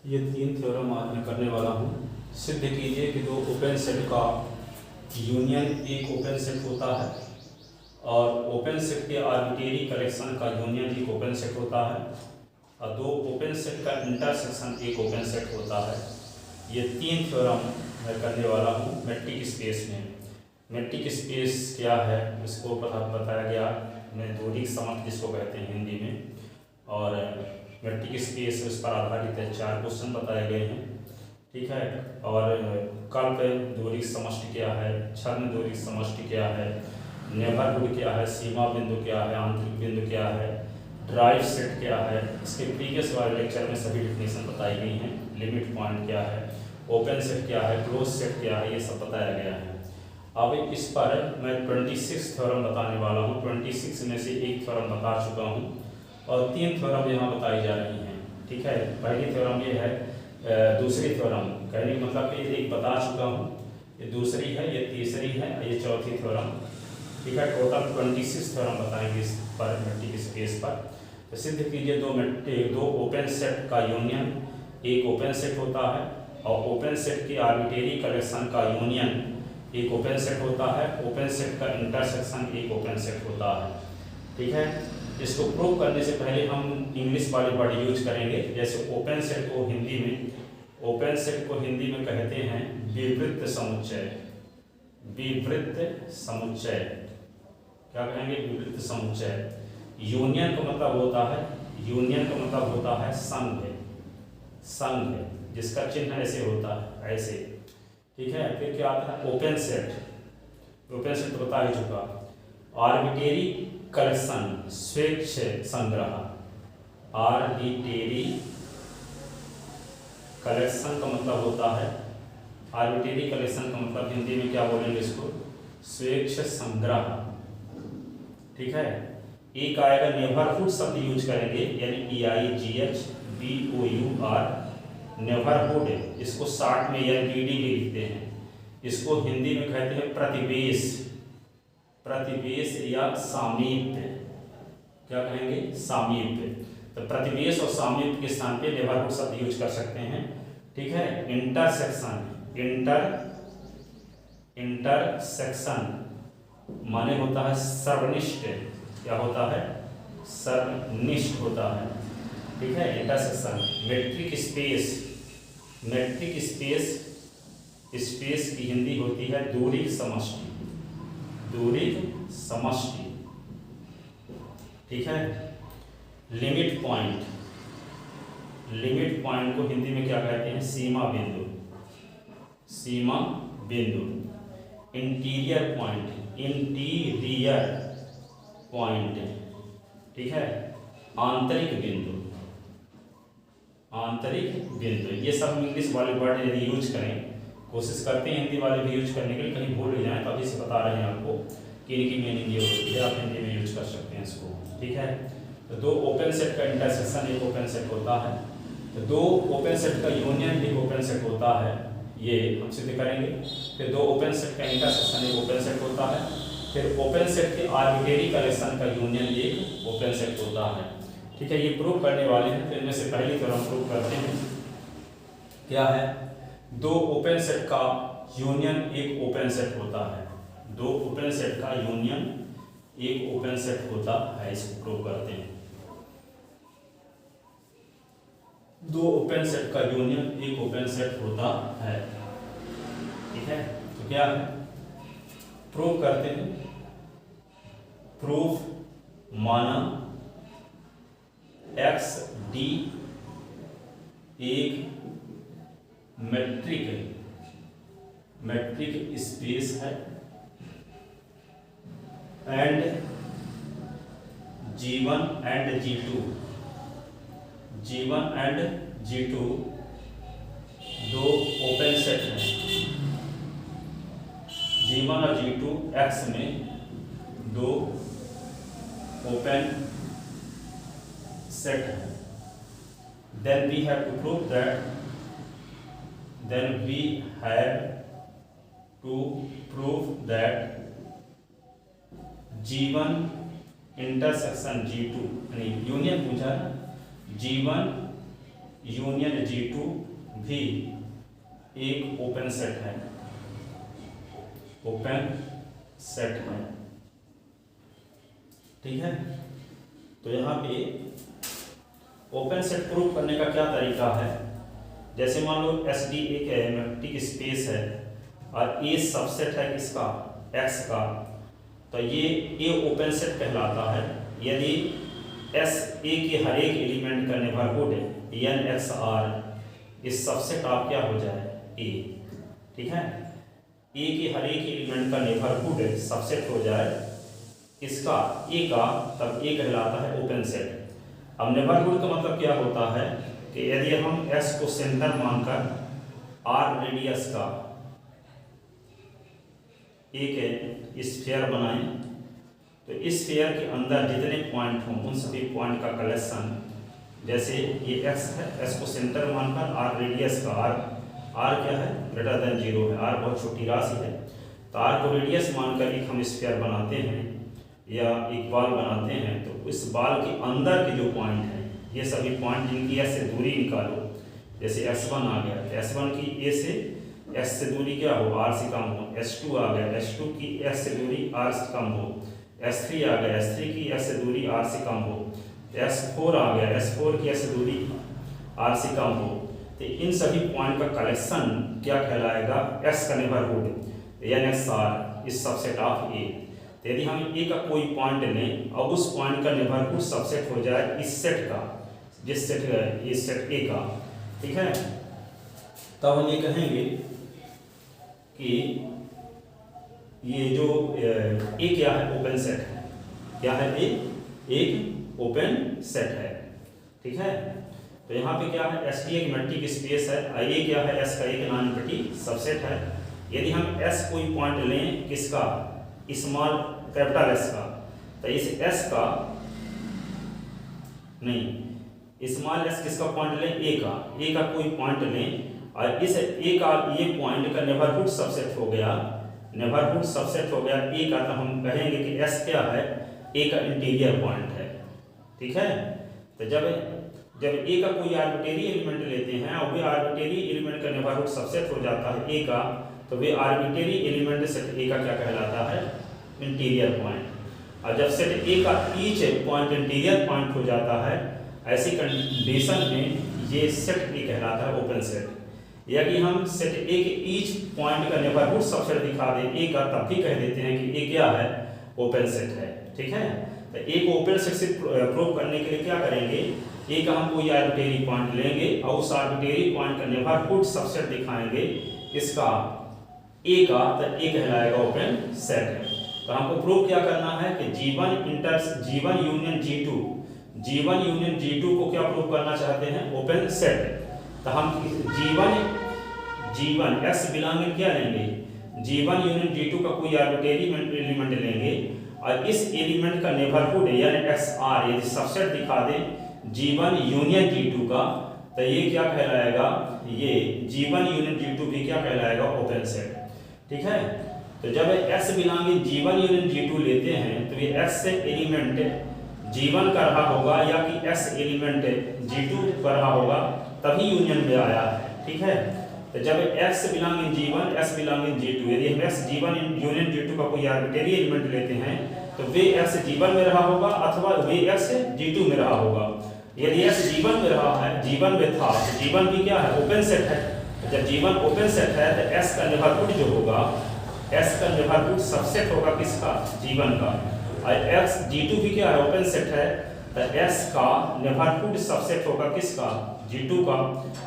ये 3 थ्योरम आज मैं करने वाला हूँ। सिद्ध कीजिए कि दो ओपन सेट का यूनियन एक ओपन सेट होता है और ओपन सेट के आर्बिट्रेरी कलेक्शन का यूनियन एक ओपन सेट होता है और दो ओपन सेट का इंटरसेक्शन एक ओपन सेट होता है। ये 3 थ्योरम मैं करने वाला हूँ मैट्रिक स्पेस में। मैट्रिक स्पेस क्या है इसको बताया गया मैं दोहरी समक जिसको कहते हैं हिंदी में, और मैट्रिक स्पेस उस पर आधारित है। 4 क्वेश्चन बताए गए हैं, ठीक है। और कल्प दोहरी समष्टि क्या है, छद्म दोहरी समष्टि क्या है, नेबरहुड क्या है, सीमा बिंदु क्या है, आंतरिक बिंदु क्या है, ड्राइव सेट क्या है। इसके प्रीवियस वाले लेक्चर में सभी डिफिनेशन बताई गई हैं। लिमिट पॉइंट क्या है, ओपन सेट क्या है, क्लोज सेट क्या है, ये सब बताया गया है। अब इस पर मैं 26 थ्योरम बताने वाला हूँ। 26 में से एक थ्योरम बता चुका हूँ और 3 थ्योरम यहाँ बताई जा रही हैं, ठीक है। पहली थ्योरम ये है, दूसरी थ्योरम कहने का मतलब कि एक बता चुका हूँ, ये दूसरी है, ये तीसरी है, ये चौथी थ्योरम, ठीक है। टोटल 26 थ्योरम बताएंगे इस पर मैट्रिक स्पेस पर। तो सिद्ध कीजिए दो ओपन सेट का यूनियन एक ओपन सेट होता है और ओपन सेट के आर्बिट्रेरी कलेक्शन का यूनियन एक ओपन सेट होता है। ओपन सेट का इंटरसेक्शन एक ओपन सेट होता है, ठीक है। इसको प्रूव करने से पहले हम इंग्लिश वाले वर्ड यूज करेंगे। जैसे ओपन सेट को हिंदी में कहते हैं विवृत्त समुच्चय। विवृत्त समुच्चय क्या कहेंगे? विवृत्त समुच्चय। यूनियन का मतलब होता है संघ, जिसका चिन्ह ऐसे होता है, ऐसे, ठीक है। फिर क्या आता है? ओपन सेट तो बता ही चुका। आर्बिट्रेरी कलेक्शन स्वेच्छ संग्रह। आर्बिट्रेरी कलेक्शन का मतलब होता है, आर्बिट्रेरी कलेक्शन का मतलब हिंदी में क्या बोलेंगे इसको? स्वेच्छ संग्रह, ठीक है। एक आएगा नेबरहुड शब्द यूज करेंगे, यानी EIGHBOUR, नेबरहुड। इसको शॉर्ट में NBD भी लिखते हैं। इसको हिंदी में कहते हैं प्रतिवेश या सामीप्य। क्या कहेंगे? सामीप्य। तो प्रतिवेश और सामीप्य के स्थान पे नेबरहुड शब्द यूज कर सकते हैं, ठीक है। इंटरसेक्शन माने होता है सर्वनिष्ठ। क्या होता है? सर्वनिष्ठ होता है, ठीक है। इंटरसेक्शन। मैट्रिक स्पेस की हिंदी होती है दोहरी समष्टि, ठीक है। लिमिट पॉइंट को हिंदी में क्या कहते हैं? सीमा बिंदु। इंटीरियर पॉइंट, ठीक है। आंतरिक बिंदु। ये सब इंग्लिश वाले वर्ड यदि यूज करें, कोशिश करते हैं हिंदी वाले भी यूज करने के लिए, कहीं भूल जाए तो अभी से बता रहे हैं आपको कि इनकी मीनिंग ये होती है। आप हिंदी में यूज कर सकते हैं इसको, ठीक है। तो दो ओपन सेट का इंटरसेक्शन एक ओपन सेट होता है, तो दो ओपन सेट का यूनियन एक ओपन सेट होता है, ये हम सिद्ध करेंगे। फिर दो ओपन सेट का इंटरसेक्शन एक ओपन सेट होता है। फिर ओपन सेट के आर्बिट्रेरी कलेक्शन का यूनियन एक ओपन सेट होता है, ठीक है। ये प्रूव करने वाले हैं। तो इनमें से पहली थ्योरम प्रूव करते हैं। क्या है? दो ओपन सेट का यूनियन एक ओपन सेट होता है। दो ओपन सेट का यूनियन एक ओपन सेट होता है, इसको प्रूव करते हैं। दो ओपन सेट का यूनियन एक ओपन सेट होता है, ठीक है। तो क्या है? प्रूव करते हैं। प्रूफ माना XD एक मैट्रिक स्पेस है एंड G1 एंड G2 दो ओपन सेट हैं। G1 और G2 X में दो ओपन सेट है। Then we have to prove that G1 intersection G2 यानी यूनियन पूछा है, G1 यूनियन G2 भी एक ओपन सेट है, ओपन सेट है। ठीक है, तो यहाँ पे ओपन सेट प्रूव करने का क्या तरीका है। जैसे मान लो SD एक मैट्रिक स्पेस है और A सबसेट है किसका, X का, तो ये A ओपन सेट कहलाता है यदि S A के हर एक एलिमेंट का नेबरहुड n x r इस सबसेट आप क्या हो जाए A। ठीक है, A के हर एक एलिमेंट का नेबरहुड सबसेट हो जाए इसका A का, तब A कहलाता है ओपन सेट। अब नेबरहुड का मतलब क्या होता है कि यदि हम S को सेंटर मानकर R रेडियस का एक स्फीयर बनाएं, तो इस स्फीयर के अंदर जितने पॉइंट हों उन सभी पॉइंट का कलेक्शन, जैसे ये x है, s को सेंटर मानकर r रेडियस का, r क्या है ग्रेटर देन 0 है, r बहुत छोटी राशि है, तो r को रेडियस मानकर एक हम स्फीयर बनाते हैं या एक बाल बनाते हैं, तो इस बाल के अंदर के जो पॉइंट हैं ये सभी पॉइंट जिनकी s से दूरी निकालो, जैसे s1 आ गया तो s1 की a से s से दूरी क्या हो, r से कम हो, s2 आ गया, s2 की s से दूरी r से कम हो, s3 आ गया, s3 की s से दूरी r से कम हो, s4 आ गया, s4 की s से दूरी r से कम हो, तो इन सभी पॉइंट का कलेक्शन क्या कहलाएगा, s का नेबरहुड यानी SR इस सबसेट ऑफ A। तो यदि हम A का कोई पॉइंट लें और उस पॉइंट का नेबरहुड सबसेट हो जाए इस सेट का, जिस सेट इस सेट A का, ठीक है, तब हम ये कहेंगे कि ये जो A क्या है, ओपन सेट है। क्या है A? एक ओपन सेट है। ठीक है, तो यहाँ पे क्या है, SD एक मैट्रिक स्पेस है, A क्या है, S का एक नॉन नेगेटिव सबसेट है। यदि हम S कोई पॉइंट लें किसका, स्मॉल कैपिटल S का, तो इस S का नहीं, स्मॉल s किसका पॉइंट लें, A का कोई पॉइंट लें और इस A का ये पॉइंट का नेबरहुड सबसेट हो गया, नेबरहुड सबसेट हो गया A का, तो हम कहेंगे कि S क्या है, A का इंटीरियर पॉइंट है। ठीक है, तो जब A का कोई आर्बिट्रेरी एलिमेंट लेते हैं और वे आर्बिट्रेरी एलिमेंट का नेबरहुड सबसेट हो जाता है A का, तो वे आर्बिट्रेरी एलिमेंट सेट A का क्या कहलाता है, इंटीरियर पॉइंट। और जब सेट A का ईच पॉइंट इंटीरियर पॉइंट हो जाता है, ऐसी कंडीशन में ये सेट A कहलाता है ओपन सेट। यदि हम सेट A के ईच पॉइंट का नेबरहुड सबसेट दिखा दें A का, तब भी कह देते हैं कि A क्या है, ओपन सेट है। ठीक है, तो A को ओपन सेट से प्रूव करने के लिए क्या करेंगे, A का हम कोई आर्बिट्रेरी पॉइंट लेंगे और उस आर्बिट्रेरी पॉइंट का नेबरहुड सबसेट दिखाएंगे इसका A का, तो A कहलाएगा ओपन सेट। तो हमको प्रूव क्या करना है कि G1 यूनियन G2 को क्या प्रूव करना चाहते हैं, ओपन सेट। तो हम G1 S बिलोंगिंग क्या लेंगे, G1 यूनियन G2 का कोई आर्बिट्रेरी एलिमेंट लेंगे और इस एलिमेंट का नेबरहुड यानी XR यदि सबसेट दिखा दें G1 यूनियन G2 का, तो ये क्या कहलाएगा, ये G1 यूनियन G2 भी क्या कहलाएगा, ओपन सेट। ठीक है, तो जब S belonging G1 union G2 लेते हैं तो ये S से एलिमेंट G1 का रहा होगा या कि S एलिमेंट G2 का रहा होगा, तभी यूनियन में आया है। ठीक है, तो जब X belonging G1 S belonging G2, यदि हम S G1 यूनियन G2 का कोई आर्बिट्रेरी एलिमेंट लेते हैं तो वे S G1 में रहा होगा अथवा वे S G2 में रहा होगा। यदि S G1 में रहा है, G1 में था, तो G1 भी क्या है, ओपन सेट है। जब G1 ओपन सेट है तो S का नेबरहुड जो होगा, S का नेबरहुड सबसेट होगा किसका, G1 का, और X G2 भी क्या है, ओपन सेट है, तो S का नेबरहुड सबसेट होगा किसका, G2 का।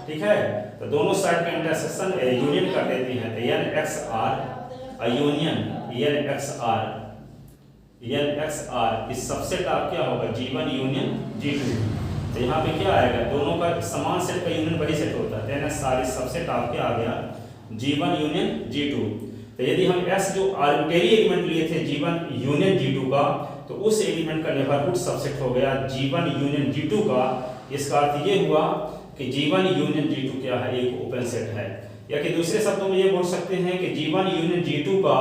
ठीक है, तो दोनों साइड का इंटरसेक्शन यूनियन कर देते हैं, तो NXR यूनियन NXR इस सबसेट आप क्या होगा, G1 यूनियन G2। तो यहाँ पे क्या आएगा, दोनों का समान सेट का यूनियन वही सेट होता है, NXR इस सबसेट आपके आ गया G1 यूनियन G2। तो यदि हम S जो आर्बिट्रेरी एलिमेंट लिए थे G1 यूनियन G2 का, तो उस एलिमेंट का नेबरहुड सबसेट हो गया G1 यूनियन G2 का। इसका अर्थ ये हुआ कि G1 यूनियन G2 क्या है, एक ओपन सेट है। या कि दूसरे शब्दों में ये बोल सकते हैं कि G1 यूनियन G2 का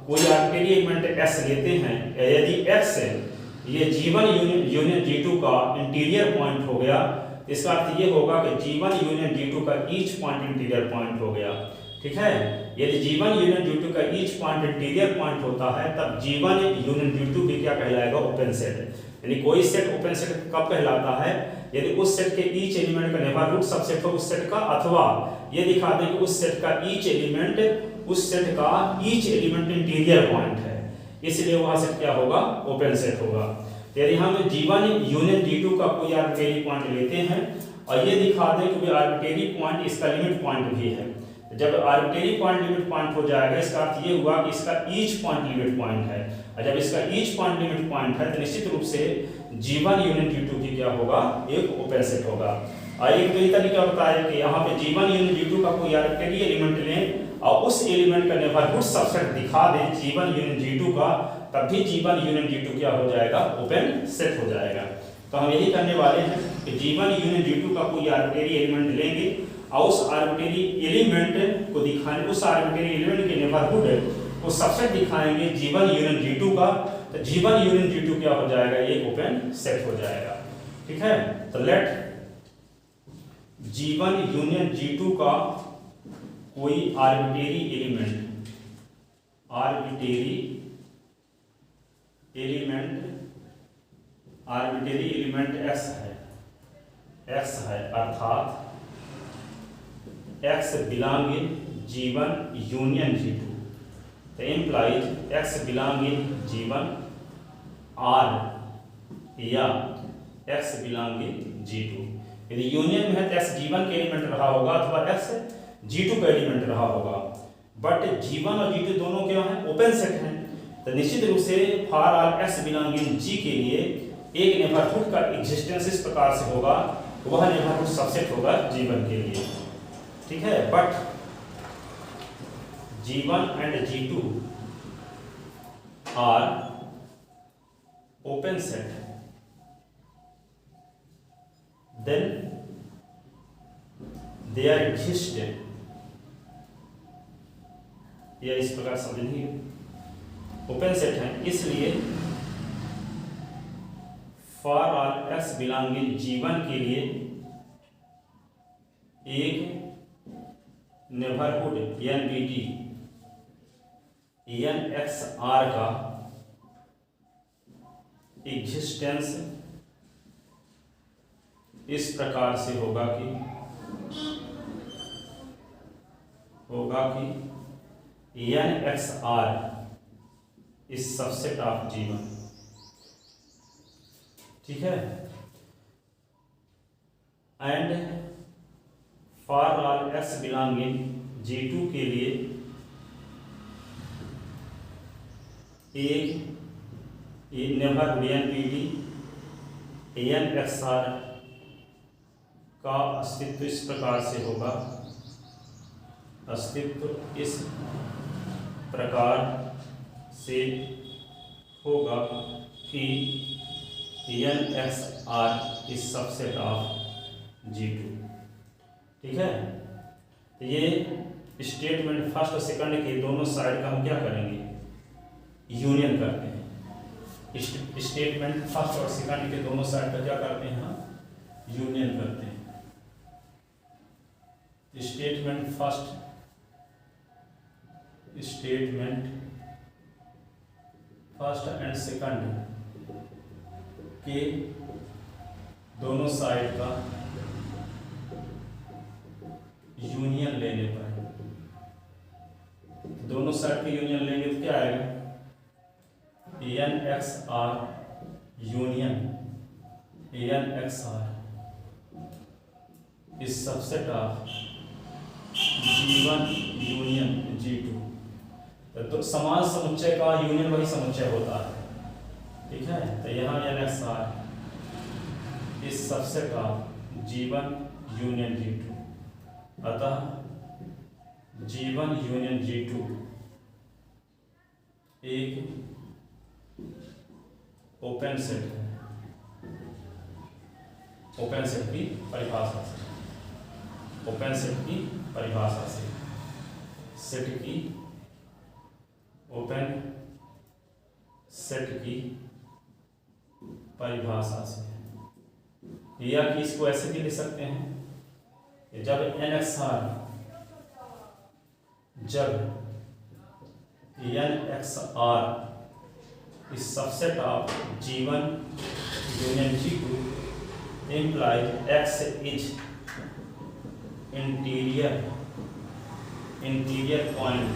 कोई आर्बिट्रेरी एलिमेंट S लेते हैं, यदि X ये G1 यूनियन G2 का इंटीरियर पॉइंट हो गया, इसका अर्थ ये होगा कि G1 यूनियन G2 का ईच पॉइंट इंटीरियर पॉइंट हो गया। ठीक है, यदि G1 यूनियन G2 का ईच पॉइंट इंटीरियर पॉइंट होता है तब G1 यूनियन G2 भी क्या कहलाएगा, ओपन सेट। यानी कोई सेट ओपन सेट कब कहलाता है, यदि उस सेट के ईच एलिमेंट का नेबरहुड सबसेट हो उस सेट का, अथवा ये दिखा दें कि उस सेट का ईच एलिमेंट उस सेट का ईच एलिमेंट इंटीरियर पॉइंट है, इसलिए वहां सेट क्या होगा, ओपन सेट होगा। यदि हम G1 यूनियन G2 का कोई आर्बिट्रेरी पॉइंट लेते हैं और ये दिखा दें कि आर्बिट्रेरी पॉइंट इसका लिमिट पॉइंट भी है, जब आर्बिट्रेरी पॉइंट लिमिट पॉइंट हो जाएगा इसका अर्थ ये हुआ कि इसका ईच पॉइंट लिमिट पॉइंट है, और जब इसका ईच पॉइंट लिमिट पॉइंट है तो निश्चित रूप से G1 यूनियन G2 की क्या होगा, एक ओपन सेट होगा। और एक तो ये तरीका बताया कि यहाँ पे G1 यूनियन G2 का कोई आर्बिट्रेरी एलिमेंट लें और उस एलिमेंट का नेबरहुड सबसेट दिखा दें G1 यूनियन G2 का, तब भी G1 यूनियन G2 क्या हो जाएगा, ओपन सेट हो जाएगा। तो हम यही करने वाले हैं कि G1 यूनियन G2 का कोई आर्बिट्रेरी एलिमेंट लेंगे और उस आर्बिट्रेरी एलिमेंट को दिखाने, उस आर्बिट्रेरी एलिमेंट के नेबरहुड को सबसेट दिखाएंगे G1 यूनियन G2 का, तो G1 यूनियन G2 क्या हो जाएगा, ये ओपन सेट हो जाएगा। ठीक है, तो लेट G1 यूनियन G2 का कोई आर्बिट्रेरी एलिमेंट x है अर्थात x belong in G1 union G2, तो implies x belong in G1 R या x बिलोंग इन G2। यदि यूनियन में है तो x G1 के एलिमेंट रहा होगा अथवा x G2 का एलिमेंट रहा होगा, बट G1 और G2 दोनों क्या हैं, ओपन सेट हैं, तो निश्चित रूप से for all x belong in G के लिए एक नेबरहुड का एग्जिस्टेंस इस प्रकार से होगा, वह नेबरहुड सबसेट होगा G1 के लिए। ठीक है, but G1 and G2 are open set, then they are existed, या इस प्रकार समझेंगे, ओपन सेट है इसलिए for all x belong in G1 के लिए एक नेबरहुड NBD NXR का एग्जिस्टेंस इस प्रकार से होगा कि NXR is subset of G1। ठीक है, and for all x belong in G2 के लिए एक नेबरहुड NBD NXR का अस्तित्व इस प्रकार से होगा, अस्तित्व इस प्रकार से होगा कि NXR is subset of G2। ठीक है, तो ये स्टेटमेंट फर्स्ट और सेकंड के दोनों साइड का हम क्या करेंगे, यूनियन करते हैं। स्टेटमेंट फर्स्ट और सेकंड के दोनों साइड का क्या करते हैं, हम यूनियन करते हैं। स्टेटमेंट फर्स्ट एंड सेकंड के दोनों साइड का यूनियन लेने पर, दोनों साइड के यूनियन लेंगे तो क्या आएगा, NXR union NXR is subset of G1 union G2। तो समान समुच्चय का यूनियन वही समुच्चय होता है। ठीक है, तो यहाँ NXR is subset of G1 union G2, अतः G1 यूनियन G2 एक ओपन सेट है। ओपन सेट की परिभाषा से, ओपन सेट की परिभाषा से, सेट की ओपन सेट की परिभाषा से या कि इसको ऐसे भी लिख सकते हैं, जब NXR is subset of G1 union G2 implies X is interior point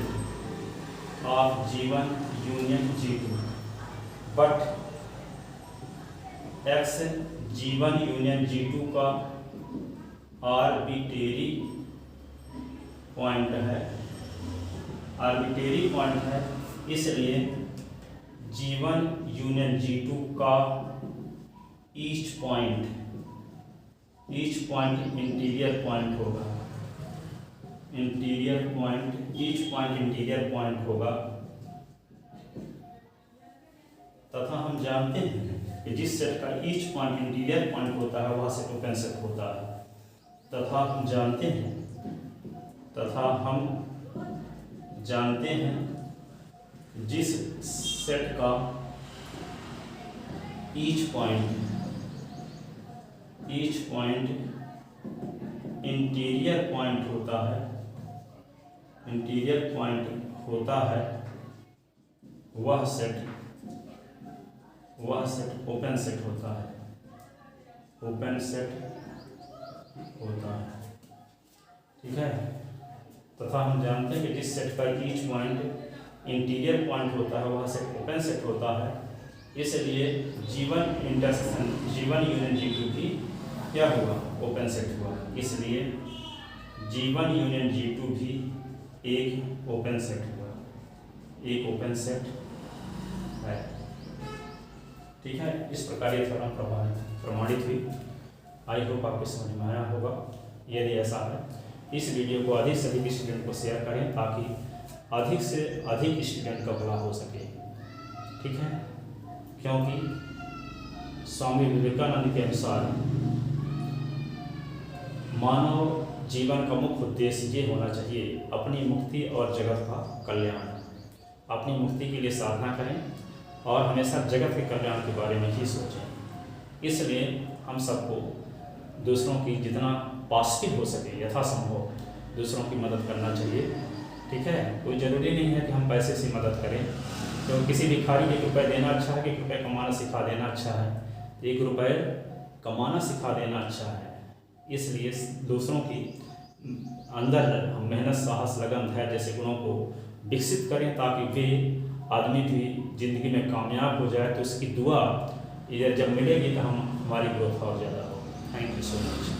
of G1 union G2, but X G1 union G2 का आर्बिट्रेरी पॉइंट है, इसलिए G1 यूनियन G2 का ईच पॉइंट इंटीरियर पॉइंट होगा, ईच पॉइंट इंटीरियर पॉइंट होगा। तथा हम जानते हैं कि जिस सेट का ईच पॉइंट इंटीरियर पॉइंट होता है वह सेट ओपन सेट होता है। तथा हम जानते हैं जिस सेट का ईच पॉइंट इंटीरियर पॉइंट होता है वह सेट ओपन सेट होता है, ठीक है। तथा हम जानते हैं कि जिस सेट का ईच पॉइंट इंटीरियर पॉइंट होता है वह सेट ओपन सेट होता है, इसलिए G1 यूनियन G2 भी क्या हुआ, ओपन सेट हुआ। इसलिए G1 यूनियन G2 भी एक ओपन सेट हुआ, है, ठीक है। इस प्रकार ये थ्योरम प्रमाणित हुई। आई होप आपको समझ में आया होगा। यदि ऐसा है, इस वीडियो को अधिक से अधिक स्टूडेंट को शेयर करें ताकि अधिक से अधिक स्टूडेंट का भला हो सके, ठीक है। क्योंकि स्वामी विवेकानंद के अनुसार मानव जीवन का मुख्य उद्देश्य ये होना चाहिए, अपनी मुक्ति और जगत का कल्याण। अपनी मुक्ति के लिए साधना करें और हमेशा जगत के कल्याण के बारे में ही सोचें। इसलिए हम सबको दूसरों की जितना पॉजिटिव हो सके यथासंभव दूसरों की मदद करना चाहिए, ठीक है। कोई ज़रूरी नहीं है कि हम पैसे से मदद करें, तो किसी भिखारी को 1 रुपये देना अच्छा है कि 1 रुपये कमाना सिखा देना अच्छा है, 1 रुपये कमाना सिखा देना अच्छा है। इसलिए दूसरों की अंदर मेहनत, साहस, लगन, धैर्य जैसे गुणों को विकसित करें ताकि वे आदमी भी ज़िंदगी में कामयाब हो जाए। तो उसकी दुआ जब मिलेगी तो हमारी ग्रोथ और ज़्यादा हो। Thank you so much.